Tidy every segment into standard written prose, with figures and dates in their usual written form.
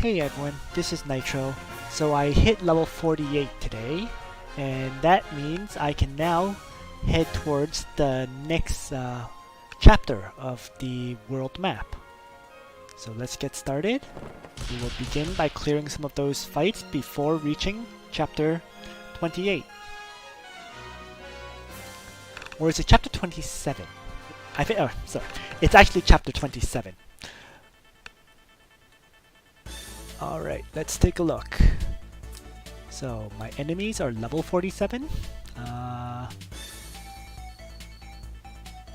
Hey everyone, this is Nitro. So I hit level 48 today, and that means I can now head towards the next chapter of the world map. So let's get started. We will begin by clearing some of those fights before reaching chapter 28. Or is it chapter 27? I think, oh, sorry. It's actually chapter 27. Alright, let's take a look. So, my enemies are level 47.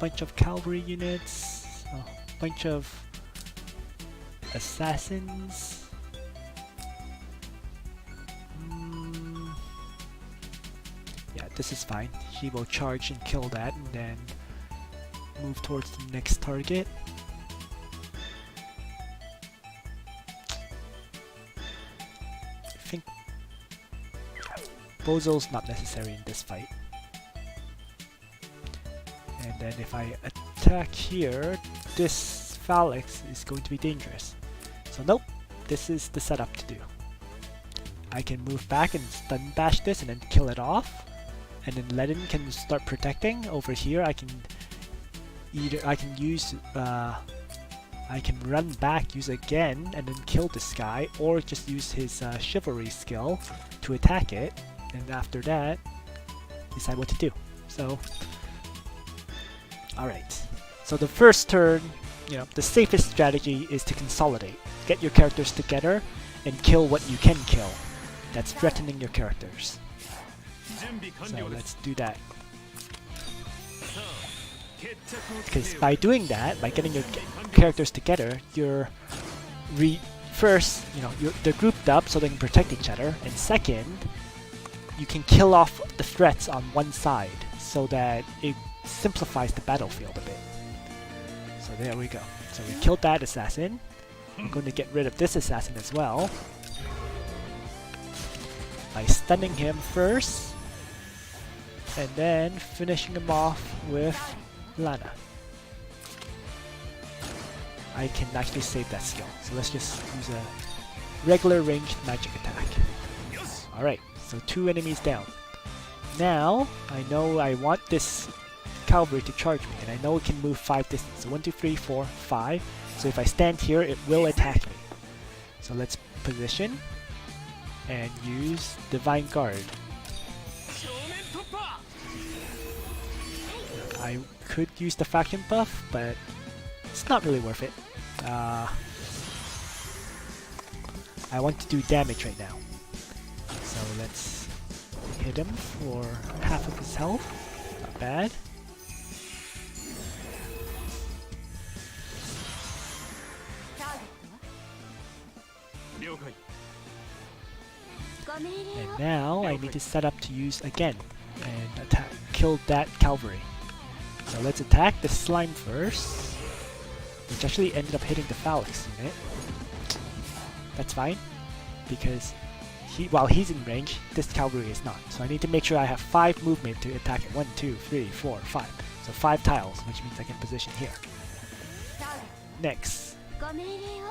Bunch of cavalry units. Bunch of assassins. Yeah, this is fine. He will charge and kill that and then move towards the next target. I think Bozo's not necessary in this fight. And then if I attack here, this phalanx is going to be dangerous. So nope, this is the setup to do. I can move back and stun bash this and then kill it off. And then Ledin can start protecting. Over here I can run back, use again, and then kill this guy, or just use his chivalry skill to attack it, and after that, decide what to do. So, alright. So the first turn, the safest strategy is to consolidate. Get your characters together and kill what you can kill. That's threatening your characters. So let's do that. Because by doing that, by getting your characters together, they're grouped up so they can protect each other, and second, you can kill off the threats on one side so that it simplifies the battlefield a bit. So there we go. So we killed that assassin. I'm going to get rid of this assassin as well by stunning him first, and then finishing him off with Lana. I can actually save that skill, so let's just use a regular ranged magic attack. Alright, so 2 enemies down. Now, I know I want this cavalry to charge me, and I know it can move 5 distance. So 1, 2, 3, 4, 5. So if I stand here, it will attack me. So let's position and use Divine Guard. I could use the faction buff, but it's not really worth it. I want to do damage right now. So let's hit him for half of his health. Not bad. And now I need to set up to use again and kill that cavalry. So let's attack the slime first, which actually ended up hitting the phalanx unit. That's fine, because while he's in range, this cavalry is not. So I need to make sure I have 5 movement to attack it. 1, 2, 3, 4, 5. So 5 tiles, which means I can position here. Next,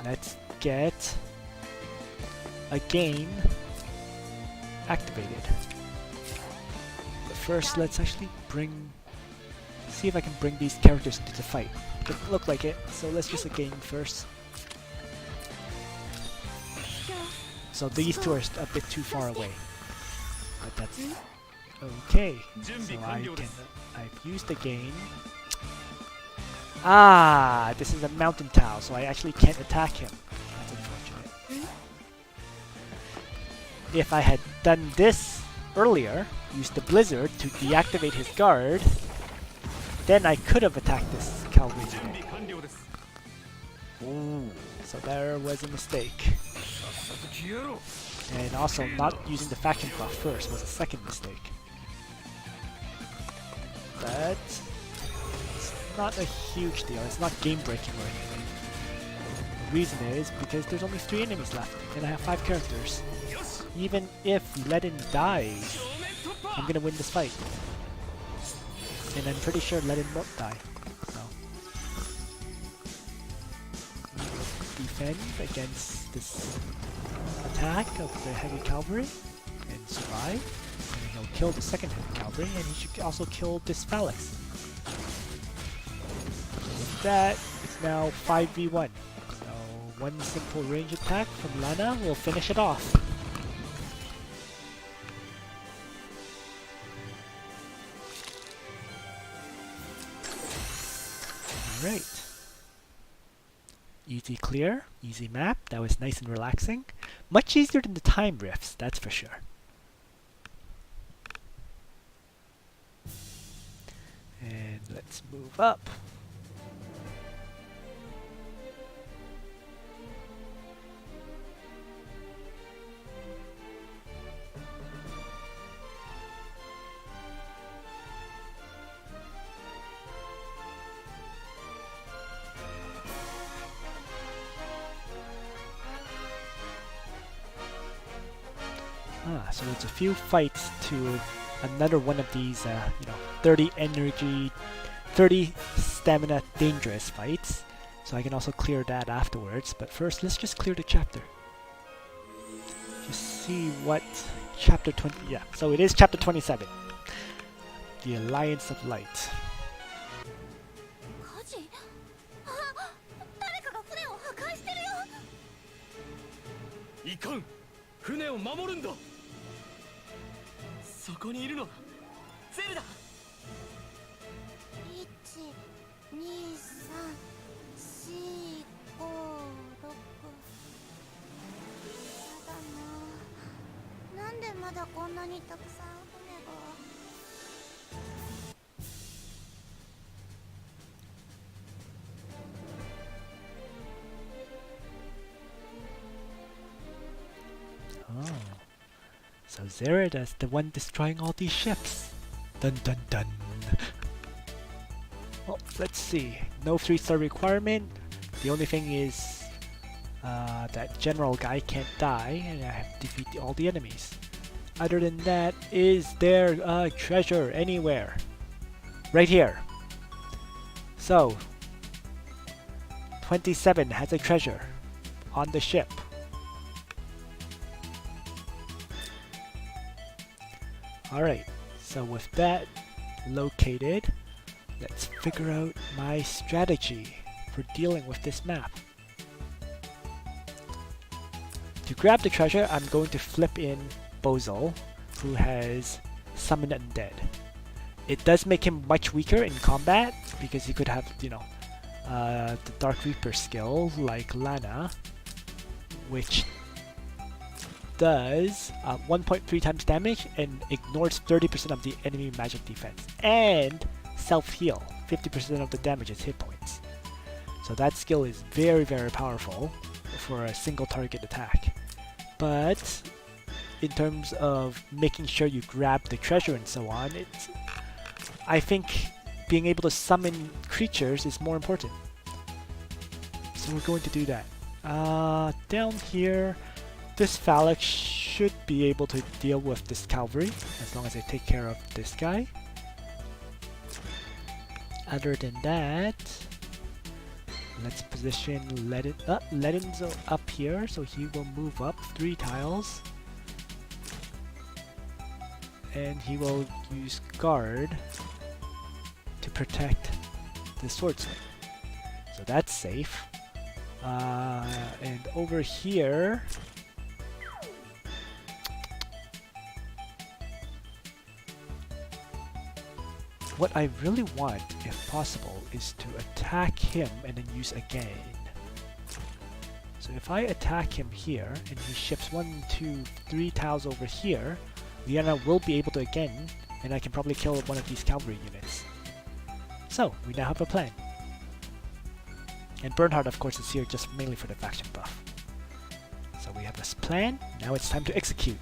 let's get a gain activated. But first, let's actually see if I can bring these characters into the fight. Doesn't look like it, so let's just a game first. So these two are a bit too far away, but that's okay. So I've used the gain. This is a mountain tile, so I actually can't attack him. That's unfortunate. If I had done this earlier, used the blizzard to deactivate his guard, then I could have attacked this cavalry unit. Ooh, so there was a mistake. And also not using the faction buff first was a second mistake. But it's not a huge deal, it's not game breaking or anything. The reason is because there's only 3 enemies left and I have 5 characters. Even if Ledin dies, I'm gonna win this fight. And I'm pretty sure Ledin won't die. So be defend against this attack of the heavy cavalry and survive. And he'll kill the second heavy cavalry, and he should also kill this phalanx. With that, it's now 5v1. So one simple range attack from Lana will finish it off. Alright. Easy clear, easy map. That was nice and relaxing. Much easier than the time rifts, that's for sure. And let's move up. So it's a few fights to another one of these, 30 energy, 30 stamina dangerous fights. So I can also clear that afterwards. But first, let's just clear the chapter. Just see what chapter 20. Yeah, so it is chapter 27. The Alliance of Light. そこにいるのはゼルだ。12345だな。なんでまだこんなにたくさん船が。Oh. So Zerida's the one destroying all these ships. Dun dun dun. Well, let's see. No 3-star requirement. The only thing is that general guy can't die, and I have to defeat all the enemies. Other than that, is there a treasure anywhere? Right here. So, 27 has a treasure on the ship. Alright, so with that located, let's figure out my strategy for dealing with this map. To grab the treasure, I'm going to flip in Bozal, who has Summon Undead. It does make him much weaker in combat, because he could have, the Dark Reaper skill, like Lana, which does 1.3 times damage and ignores 30% of the enemy magic defense, and self-heal. 50% of the damage is hit points. So that skill is very, very powerful for a single target attack. But in terms of making sure you grab the treasure and so on, I think being able to summon creatures is more important. So we're going to do that. Down here, this phalanx should be able to deal with this cavalry as long as I take care of this guy. Other than that, let's position Ledinzo up here, so he will move up 3 tiles. And he will use guard to protect the swordsman. So that's safe. And over here, what I really want, if possible, is to attack him and then use again. So if I attack him here, and he ships 1, 2, 3 tiles over here, Liana will be able to again, and I can probably kill one of these cavalry units. So, we now have a plan. And Bernhard, of course, is here just mainly for the faction buff. So we have this plan, now it's time to execute.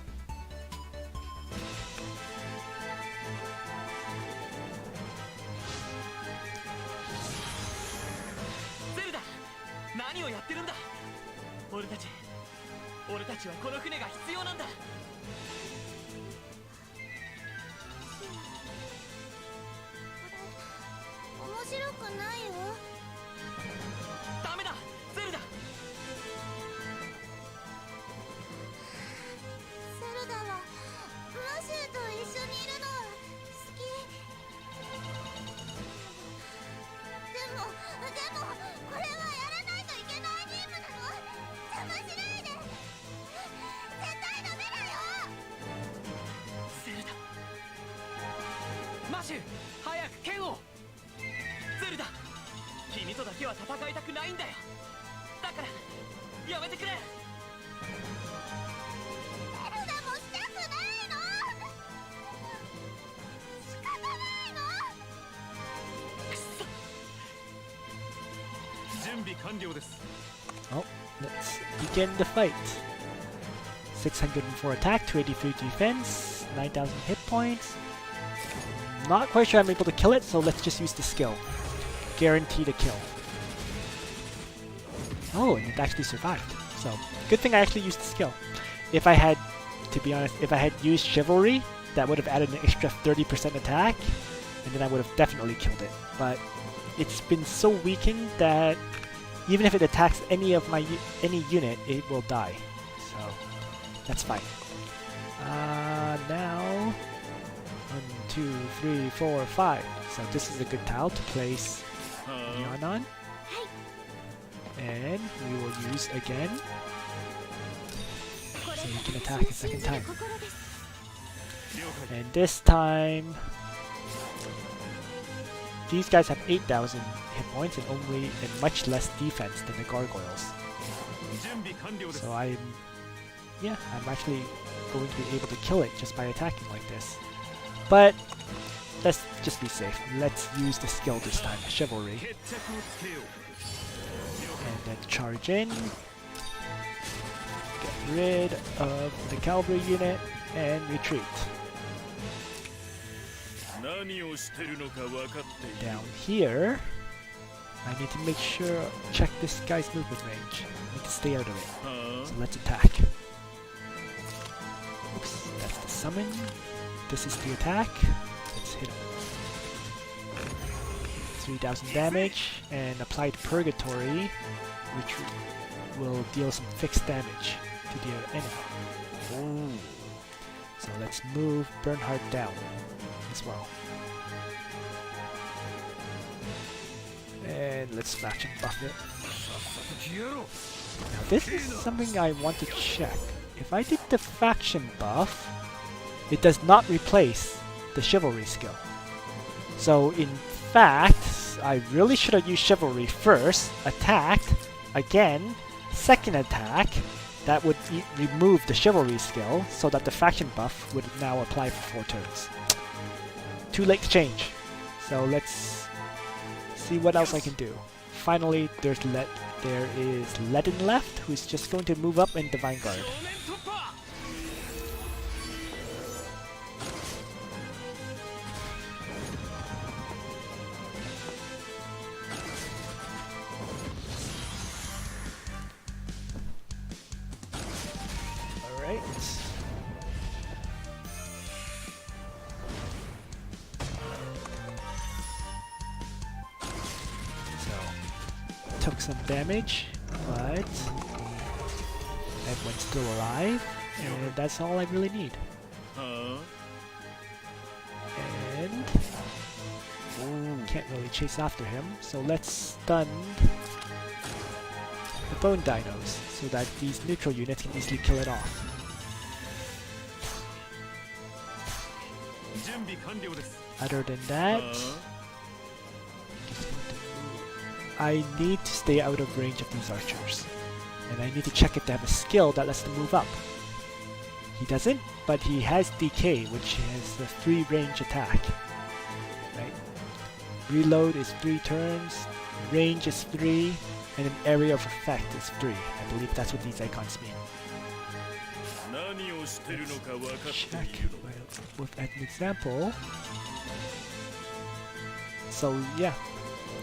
シュ早く剣を。ズルだ、君とだけは戦いたくないんだよ。だからやめてくれ。ゼルダもしたくないの。仕方ないの。準備完了です。 Oh, let's begin the fight. 604 attack, 283 defense, 9,000 hit points. Not quite sure I'm able to kill it, so let's just use the skill. Guaranteed a kill. Oh, and it actually survived. So, good thing I actually used the skill. If I had, to be honest, if I had used Chivalry, that would have added an extra 30% attack, and then I would have definitely killed it. But it's been so weakened that even if it attacks any unit, it will die. So, that's fine. Now, 1, 2, 3, 4, 5. So this is a good tile to place Neon on. And we will use again, so we can attack a second time. And this time, these guys have 8,000 hit points and much less defense than the gargoyles. So I'm actually going to be able to kill it just by attacking like this. But let's just be safe. Let's use the skill this time, Chivalry. And then charge in. Get rid of the cavalry unit and retreat. Down here, I need to make sure, check this guy's movement range. I need to stay out of it. So let's attack. Oops, that's the summon. This is the attack. Let's hit him. 3,000 damage and applied Purgatory, which will deal some fixed damage to the enemy. Ooh. So let's move Bernhard down as well. And let's smash and buff it. Now this is something I want to check. If I did the faction buff, it does not replace the Chivalry skill. So in fact, I really should have used Chivalry first, attacked, again, second attack. That would remove the Chivalry skill, so that the faction buff would now apply for 4 turns. Too late to change. So let's see what else I can do. Finally, there is Ledin left, who's just going to move up in Divine Guard. Alright. Took some damage, but everyone's still alive, and that's all I really need. And can't really chase after him, so let's stun the bone dinos so that these neutral units can easily kill it off. Other than that, I need to stay out of range of these archers, and I need to check if they have a skill that lets them move up. He doesn't, but he has DK, which has a 3 range attack. Right? Reload is 3 turns, range is 3, and an area of effect is 3. I believe that's what these icons mean. Let's check with an example. So yeah.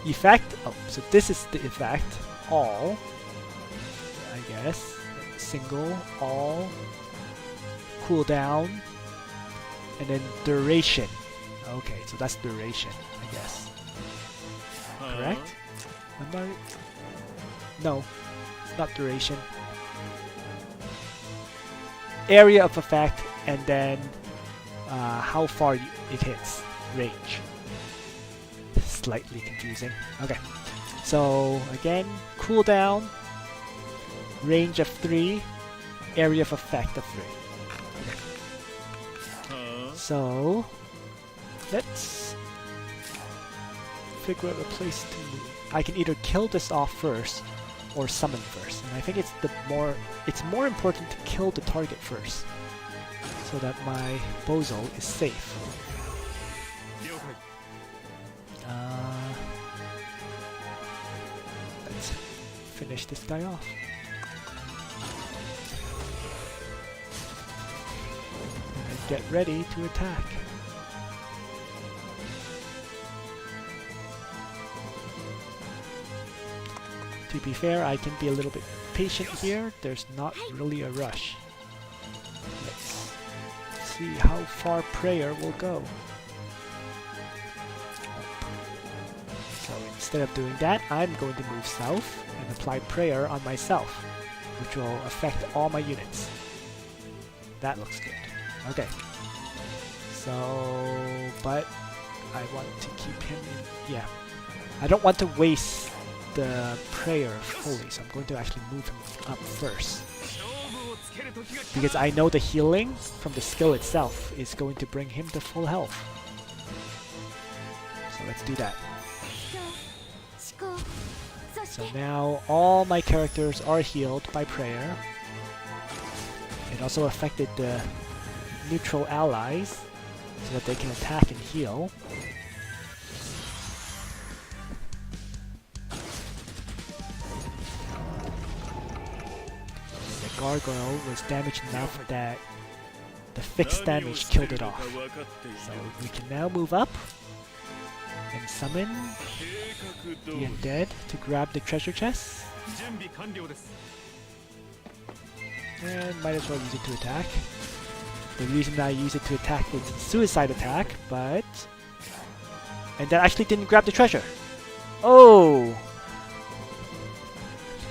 Effect, so this is the effect, all, I guess, single, all, cooldown, and then duration. Okay, so that's duration, I guess. Correct? No, it's not duration. Area of effect, and then how far it hits, range. Slightly confusing. Okay, so again, cooldown, range of 3, area of effect of 3. Okay. So let's figure out a place to move. I can either kill this off first or summon first. And I think it's more important to kill the target first so that my Bozo is safe. Let's finish this guy off. And get ready to attack. To be fair, I can be a little bit patient here. There's not really a rush. Let's see how far prayer will go. So instead of doing that, I'm going to move south and apply prayer on myself, which will affect all my units. That looks good. Okay. So, but I want to keep him in, yeah. I don't want to waste the prayer fully, so I'm going to actually move him up first. Because I know the healing from the skill itself is going to bring him to full health. So let's do that. So now all my characters are healed by prayer. It also affected the neutral allies so that they can attack and heal. Gargoyle was damaged enough that the fixed damage killed it off. So we can now move up and summon the undead to grab the treasure chest. And might as well use it to attack. The reason I use it to attack was suicide attack, but... And that actually didn't grab the treasure. Oh!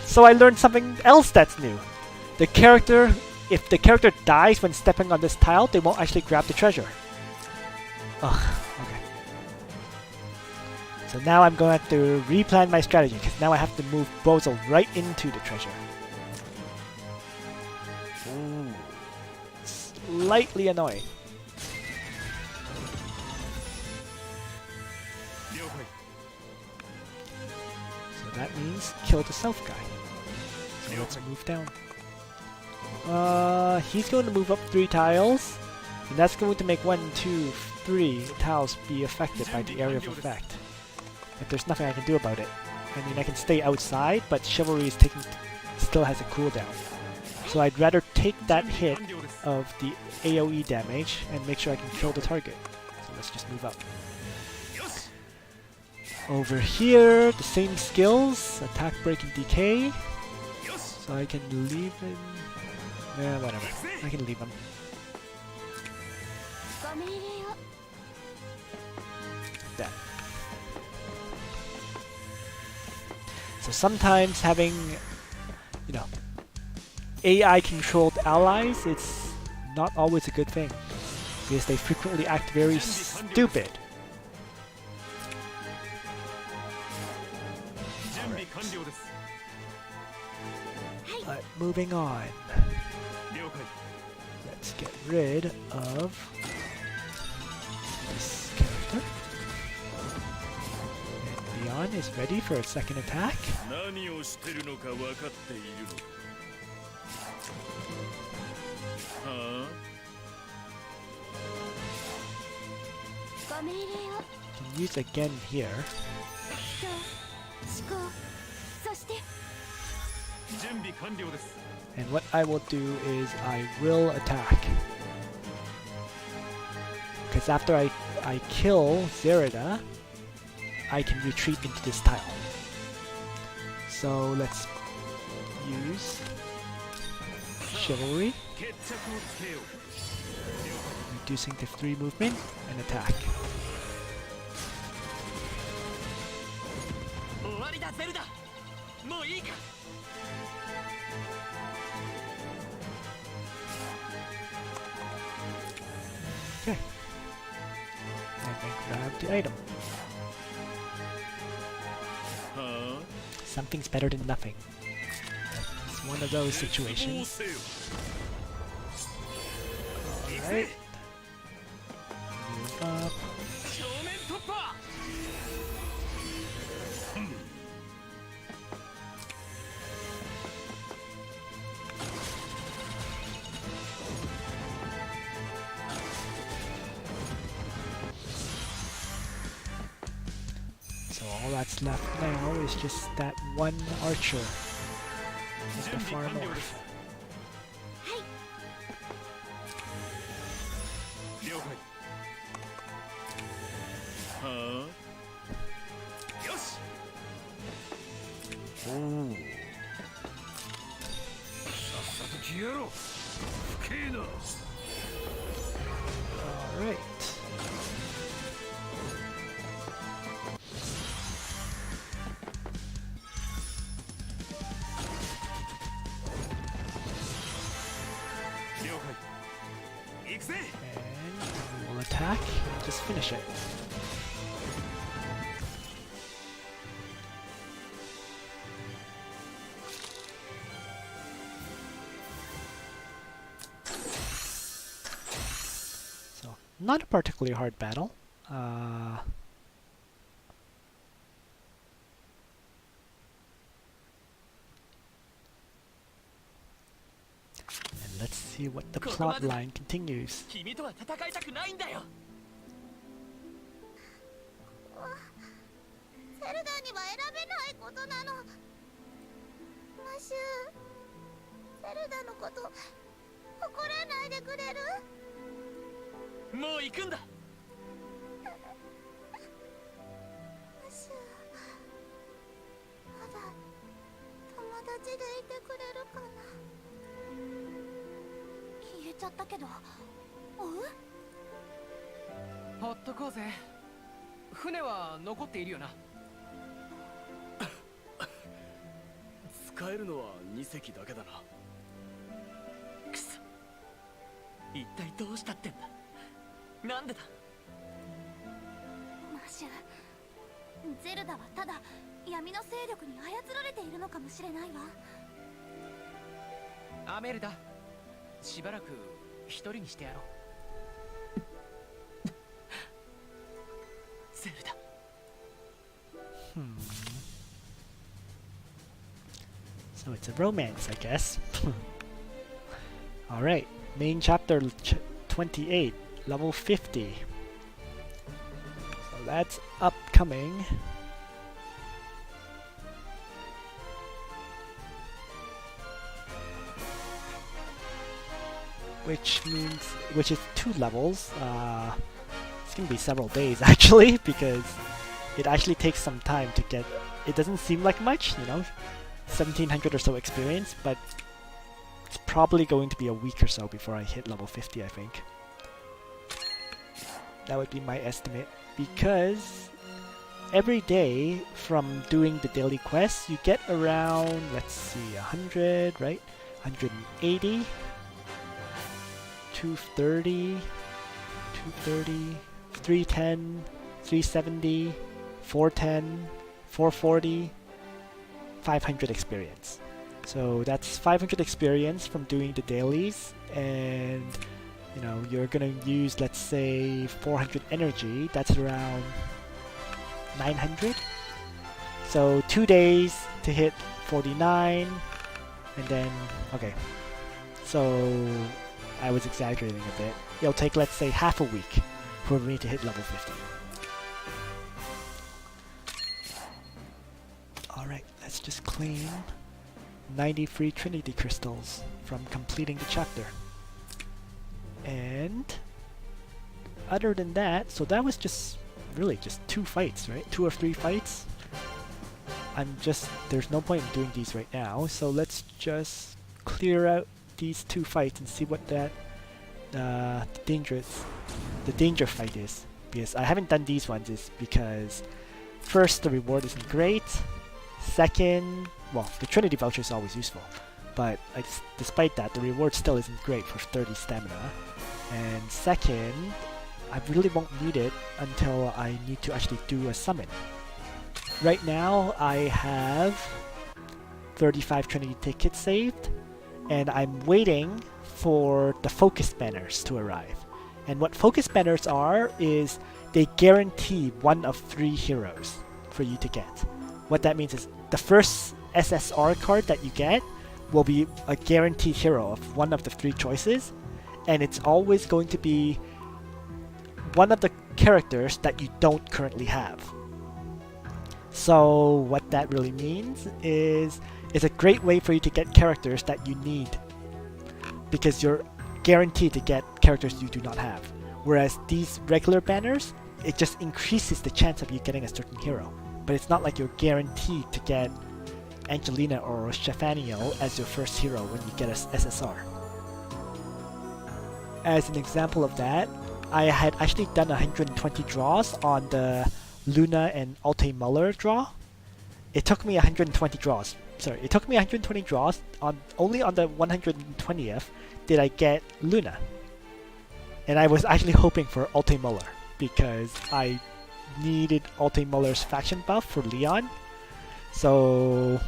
So I learned something else that's new. The character, if the character dies when stepping on this tile, they won't actually grab the treasure. Ugh, okay. So now I'm going to have to replan my strategy, because now I have to move Bozo right into the treasure. Ooh. Slightly annoying. So that means kill the south guy. So let's move down. He's going to move up 3 tiles, and that's going to make 1, 2, 3 tiles be affected by the area of effect. But there's nothing I can do about it. I mean, I can stay outside, but Chivalry is still has a cooldown. So I'd rather take that hit of the AoE damage and make sure I can kill the target. So let's just move up. Over here, the same skills, attack, break, and decay. So I can leave him. Yeah, whatever. I can leave him. That. So sometimes having, you know, AI-controlled allies, it's not always a good thing. Because they frequently act very stupid. Right. But moving on. Let's get rid of this character. And Leon is ready for a second attack. Can use again here. And what I will do is I will attack. Because after I kill Zerida, I can retreat into this tile. So let's use Chivalry, reducing to 3 movement, and attack. Okay. And then grab the item. Something's better than nothing. It's one of those situations. Alright. Move up. all that's left now is just that one archer at the far north. 了解。はあ。よし。おお。さっさと消えろ。不敬な。Alright. And we'll attack and just finish it. So, not a particularly hard battle. And let's see what the plot line continues. 君とは戦いたくないんだよ。ゼルダには選べないことなの。マシュー、ゼルダのこと誇れないでくれる？もう行くんだ。マシュー、まだ友達でいてくれるかな？消えちゃったけど、追う？ほっとこうぜ。船は残っているよな。使えるのは2隻だけだな。くそ、一体どうしたってんだ。なんでだ。マシュー、ゼルダはただ闇の勢力に操られているのかもしれないわ。アメルダ、しばらく一人にしてやろう。ゼルダ。So it's a romance, I guess. Alright, main chapter 28, level 50. So that's upcoming. Which is 2 levels. It's gonna be several days actually, because it actually takes some time to get. It doesn't seem like much, you know, 1700 or so experience, but it's probably going to be a week or so before I hit level 50, I think. That would be my estimate, because every day from doing the daily quests, you get around, let's see, 100, right? 180, 230, 310, 370, 410, 440, 500 experience. So that's 500 experience from doing the dailies, and you know, you're gonna use, let's say, 400 energy. That's around 900. So 2 days to hit 49, and then okay. So I was exaggerating a bit. It'll take, let's say, half a week for me to hit level 50. Alright, let's just claim 90 free Trinity crystals from completing the chapter. And other than that, so that was just really just 2 fights, right? 2 or 3 fights. There's no point in doing these right now, so let's just clear out these 2 fights and see what that the danger fight is. Because I haven't done these ones is because first, the reward isn't great. Second, well, the Trinity voucher is always useful, but despite that, the reward still isn't great for 30 stamina. And second, I really won't need it until I need to actually do a summon. Right now, I have 35 Trinity tickets saved, and I'm waiting for the focus banners to arrive. And what focus banners are is they guarantee 1 of 3 heroes for you to get. What that means is the first SSR card that you get will be a guaranteed hero of 1 of the 3 choices, and it's always going to be one of the characters that you don't currently have. So what that really means is it's a great way for you to get characters that you need, because you're guaranteed to get characters you do not have. Whereas these regular banners, it just increases the chance of you getting a certain hero. But it's not like you're guaranteed to get Angelina or Stefanio as your first hero when you get a SSR. As an example of that, I had actually done 120 draws on the Luna and Alte Muller draw. It took me 120 draws. Sorry, it took me 120 draws. Only on the 120th did I get Luna. And I was actually hoping for Alte Muller because I needed Alte Muller's faction buff for Leon. So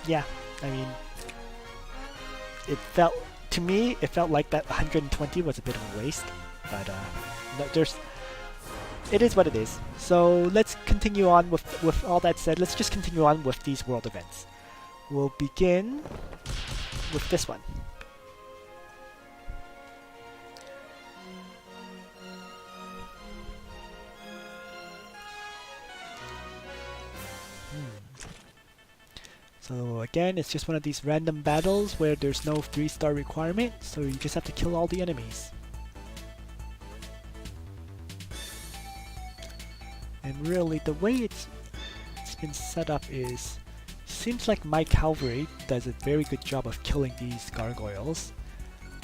yeah, I mean, to me it felt like that 120 was a bit of a waste, but it is what it is. So let's continue on with all that said. Let's just continue on with these world events. We'll begin with this one. So again, it's just one of these random battles where there's no 3-star requirement, so you just have to kill all the enemies. And really, the way it's been set up is, seems like my cavalry does a very good job of killing these gargoyles.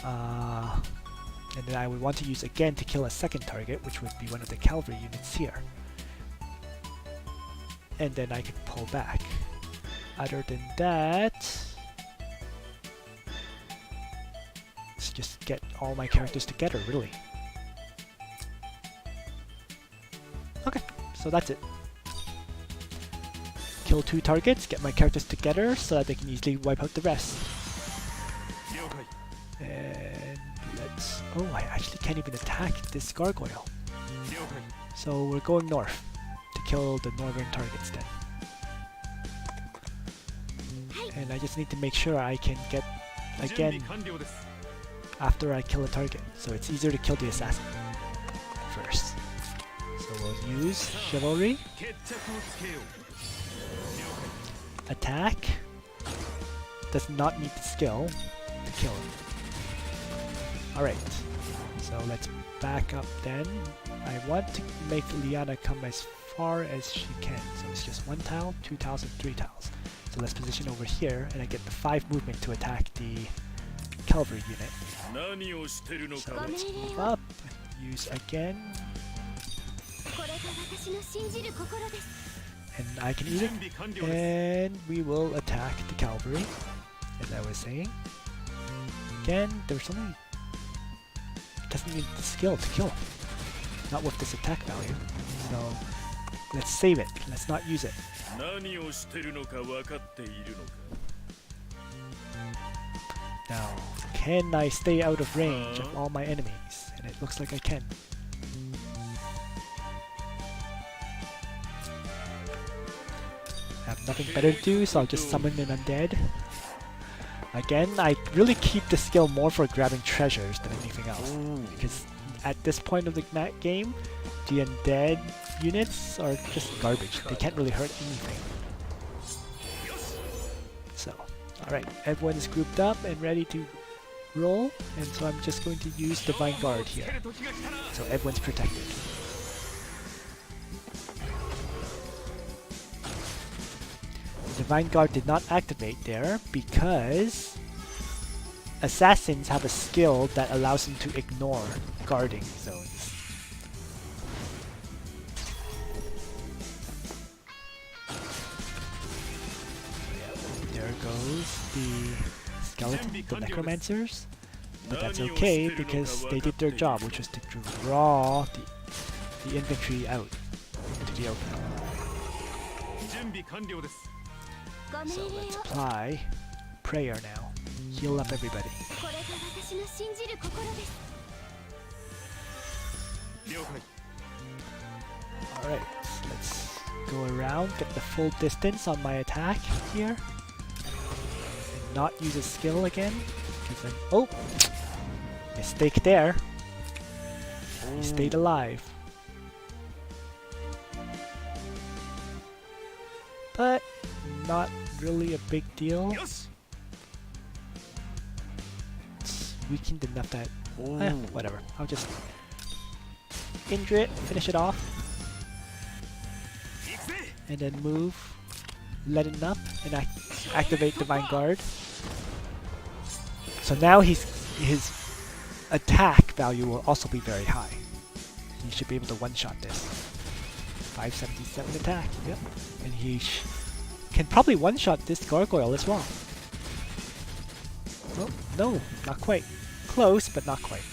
And then I would want to use again to kill a second target, which would be one of the cavalry units here. And then I could pull back. Other than that, let's just get all my characters together, really. Okay, so that's it. Kill 2 targets, get my characters together so that they can easily wipe out the rest. And let's... oh, I actually can't even attack this gargoyle. So we're going north to kill the northern targets then. And I just need to make sure I can get again after I kill a target. So it's easier to kill the assassin first. So we'll use chivalry. Attack. Does not need the skill to kill him. Alright. So let's back up then. I want to make Liana come as far as she can. So it's just 1 tile, 2 tiles, and 3 tiles. So let's position over here, and I get the 5 movement to attack the cavalry unit. So let's move up, use again, and I can eat it, and we will attack the cavalry, as I was saying. Again, there's only... it doesn't need the skill to kill him, not with this attack value, so let's save it, let's not use it. Now, can I stay out of range of all my enemies? And it looks like I can. I have nothing better to do, so I'll just summon an undead. Again, I really keep the skill more for grabbing treasures than anything else. Because at this point of the game, the undead units are just garbage. They can't really hurt anything. So, alright, everyone is grouped up and ready to roll, and so I'm just going to use Divine Guard here. So everyone's protected. Divine Guard did not activate there because assassins have a skill that allows them to ignore guarding zones. There goes the skeleton, the necromancers. But that's okay because they did their job, which was to draw the infantry out into the open. So let's apply prayer now. Heal up everybody. Alright, let's go around, get the full distance on my attack here. And not use a skill again. Because I'm... oh! Mistake there. He stayed alive. but not really a big deal. It's weakened enough that whatever. I'll just injure it, finish it off, and then move, let it up, and activate Divine Guard. So now his attack value will also be very high. He should be able to one-shot this. 577 attack, yep. And he can probably one-shot this gargoyle as well. Oh, no, not quite. Close, but not quite.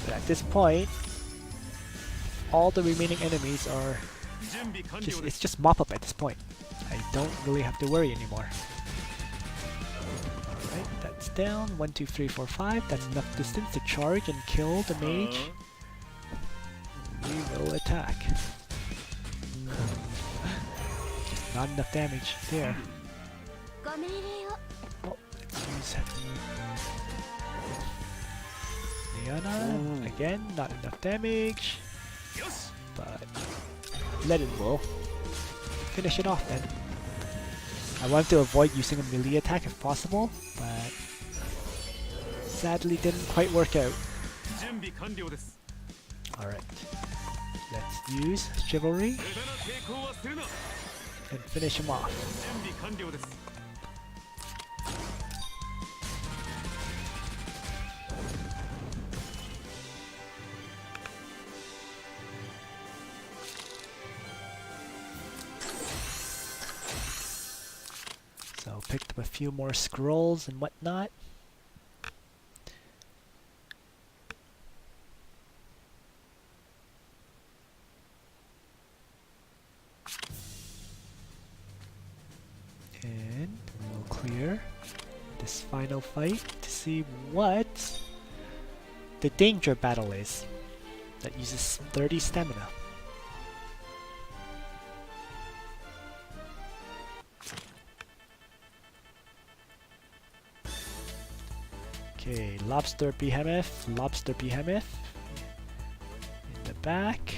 But at this point, all the remaining enemies are it's just mop up at this point. I don't really have to worry anymore. Alright, that's down. 1, 2, 3, 4, 5. That's enough distance to charge and kill the mage. We will attack. Just not enough damage there. Oh, let's use Liana. Again, not enough damage. But let it roll. Finish it off then. I wanted to avoid using a melee attack if possible, but sadly didn't quite work out. Alright. Let's use Chivalry and finish him off. So picked up a few more scrolls and whatnot. And we'll clear this final fight to see what the danger battle is that uses 30 stamina. Okay, Lobster Behemoth, Lobster Behemoth. In the back.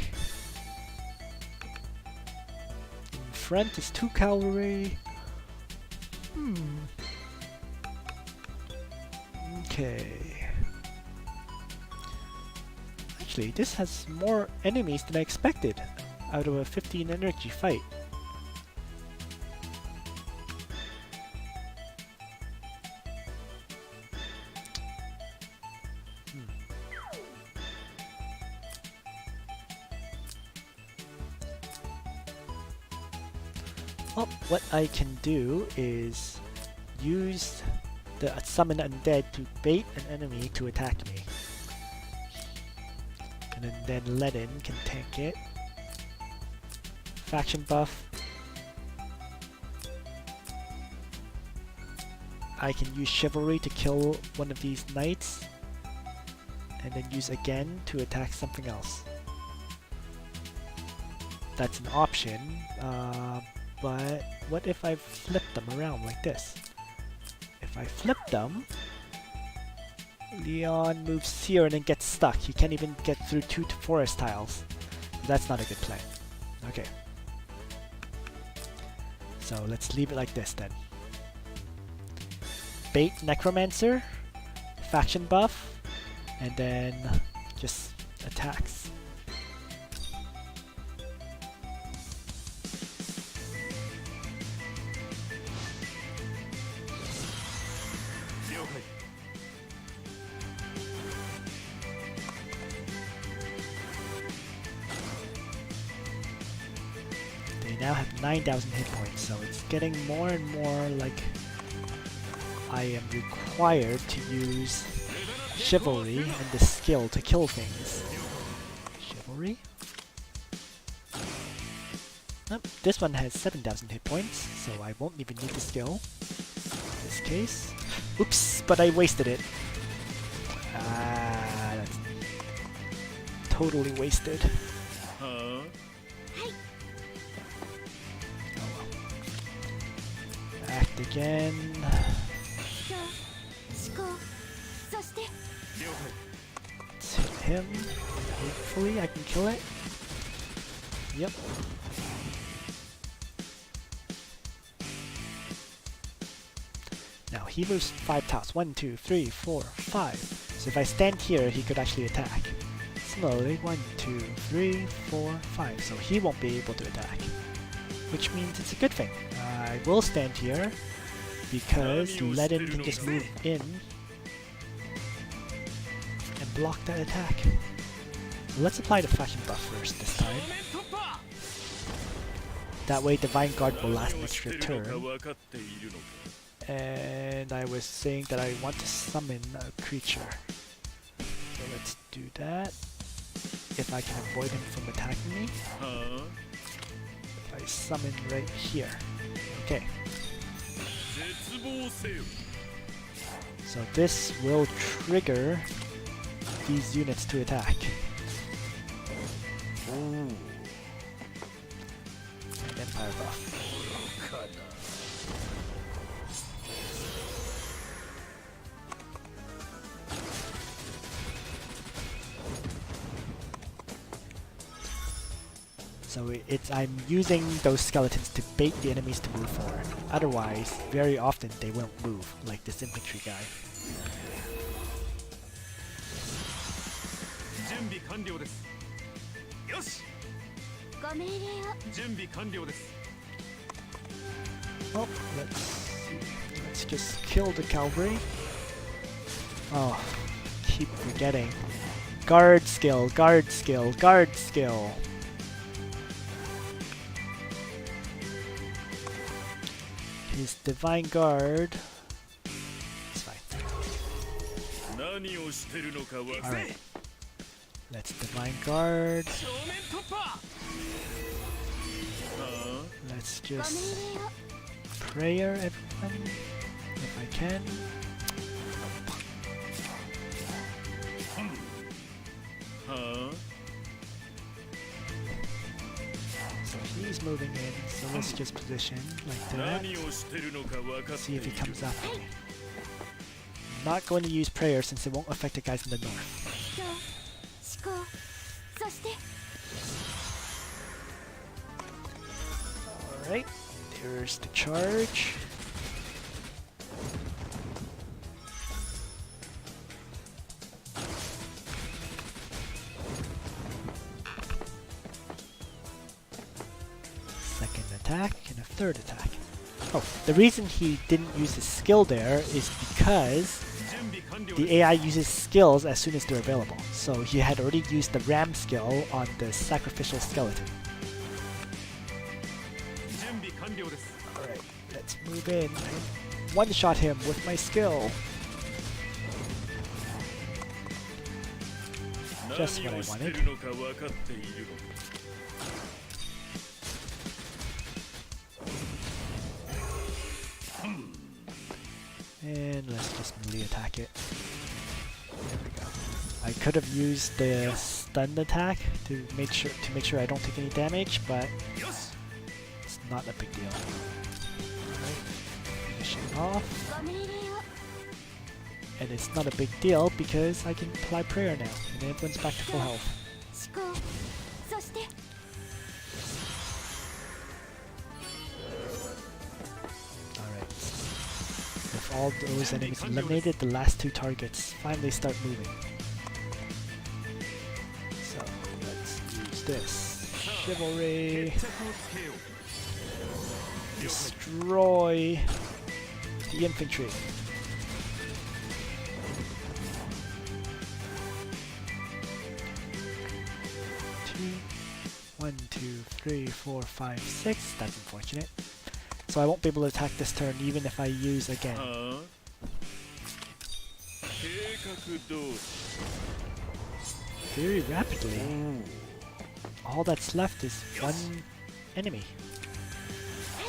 In front is 2 cavalry. Okay. Actually, this has more enemies than I expected out of a 15 energy fight. Well, what I can do is use the Summon Undead to bait an enemy to attack me. And then Ledin can tank it. Faction buff. I can use Chivalry to kill one of these knights. And then use again to attack something else. That's an option. But what if I flip them around like this? If I flip them, Leon moves here and then gets stuck. He can't even get through 2 forest tiles. That's not a good plan. Okay. So let's leave it like this then. Bait Necromancer, faction buff, and then just attacks. Now have 9,000 hit points, so it's getting more and more like I am required to use Chivalry and the skill to kill things. Chivalry? Nope, this one has 7,000 hit points, so I won't even need the skill in this case. Oops, but I wasted it. Ah, that's totally wasted. Act again. Let's hit him. Hopefully I can kill it. Yep. Now he moves 5 tiles. 1, 2, 3, 4, 5. So if I stand here, he could actually attack. Slowly. 1, 2, 3, 4, 5. So he won't be able to attack. Which means it's a good thing. I will stand here because Ledin can just move in and block that attack. So let's apply the fashion buff first this time. That way Divine Guard will last an extra turn. And I was saying that I want to summon a creature. So let's do that. If I can avoid him from attacking me. If I summon right here. Okay. So this will trigger these units to attack. And Empire buff. So I'm using those skeletons to bait the enemies to move forward. Otherwise, very often they won't move, like this infantry guy. Well, let's see. Let's just kill the cavalry. Oh, keep forgetting. Guard skill, guard skill, guard skill. His Divine Guard. It's fine. Alright. Let's Divine Guard. Let's just prayer everyone if I can. So he's moving in, so let's just position like that. See if he comes after me. I'm not going to use prayer since it won't affect the guys in the north. Alright, there's the charge. Second attack and a third attack. Oh, the reason he didn't use his skill there is because the AI uses skills as soon as they're available. So he had already used the ram skill on the sacrificial skeleton. Alright, let's move in and one-shot him with my skill. Just what I wanted. And let's just melee attack it. There we go. I could have used the stun attack to make sure I don't take any damage, but it's not a big deal. Alright, finish it off. And it's not a big deal because I can apply prayer now, and everyone's back to full health. Alright. With all those enemies eliminated, the last two targets finally start moving. So let's use this. Chivalry. Destroy the infantry. 1, 2, 3, 4, 5, 6. That's unfortunate. So I won't be able to attack this turn even if I use again. Very rapidly. All that's left is one enemy.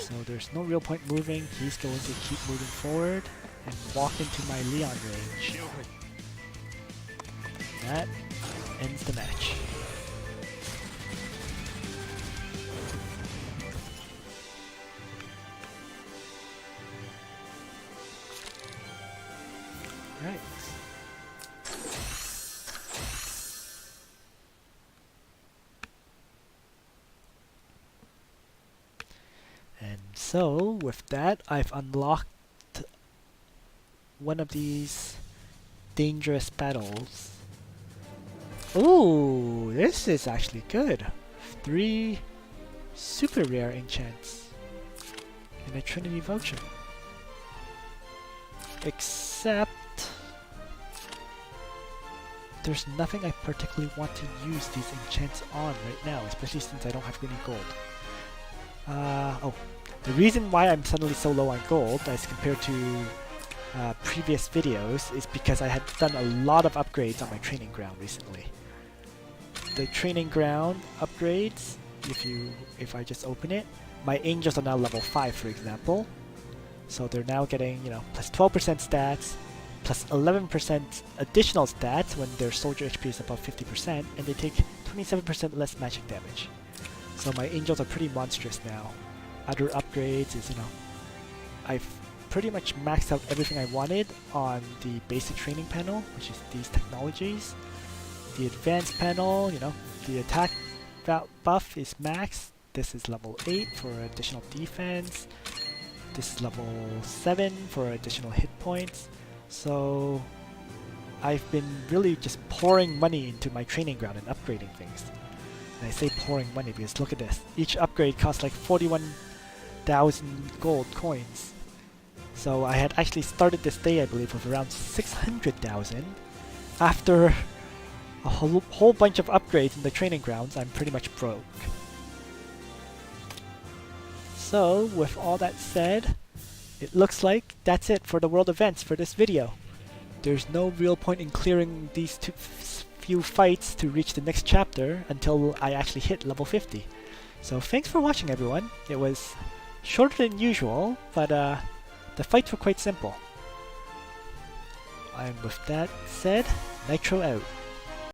So there's no real point moving. He's going to keep moving forward and walk into my Leon range. That ends the match. Right. So with that, I've unlocked one of these dangerous battles. Ooh, this is actually good. 3 super rare enchants and a Trinity voucher. Except there's nothing I particularly want to use these enchants on right now, especially since I don't have any gold. Oh, the reason why I'm suddenly so low on gold as compared to previous videos is because I had done a lot of upgrades on my training ground recently. The training ground upgrades, if I just open it, my angels are now level 5, for example. So they're now getting, you know, plus 12% stats, plus 11% additional stats when their soldier HP is above 50%, and they take 27% less magic damage. So my angels are pretty monstrous now. Other upgrades is, you know, I've pretty much maxed out everything I wanted on the basic training panel, which is these technologies. The advanced panel, you know, the attack buff is maxed. This is level 8 for additional defense. This is level 7 for additional hit points. So I've been really just pouring money into my training ground and upgrading things. And I say pouring money because look at this. Each upgrade costs like 41,000 gold coins. So I had actually started this day, I believe, with around 600,000. After a whole bunch of upgrades in the training grounds, I'm pretty much broke. So, with all that said, it looks like that's it for the world events for this video. There's no real point in clearing these few fights to reach the next chapter until I actually hit level 50. So thanks for watching, everyone. It was shorter than usual, but the fights were quite simple. And with that said, Nitro out.